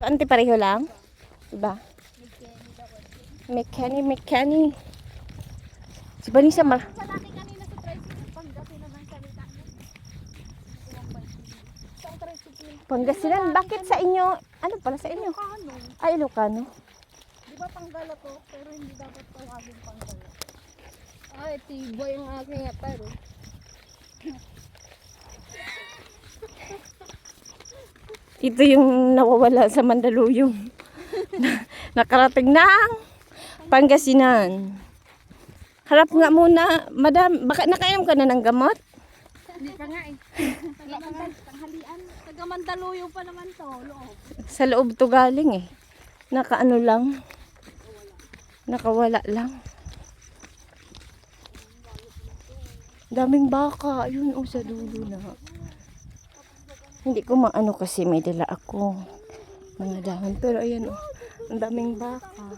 Ante pareho lang? Diba? Mekani. Si Vanessa ma. Sa dati kanina sa tricycle, Pangasinan ang salita mo. Sa tricycle. Pangasinan, bakit sa inyo? Ano pala sa inyo? Ilocano. Ay, Ilocano. Di ba Panggala to? Pero hindi dapat tawagin Panggala. Ay, tiboy ang aking pero. Ito yung nawawala sa Mandaluyong. Nakarating na ang Pangasinan. Harap nga muna, madam. Baka nakainom ka na ng gamot? Hindi pa nga eh. Tanghalian. Taga Mandaluyong pa naman to. Loob. Sa loob to galing eh. Nakaano lang. Nakawala lang. Daming baka. Ayun o sa dulo na. Hindi ko maano kasi may dala ako. Mga dahon. Pero ayan o. Ang daming baka.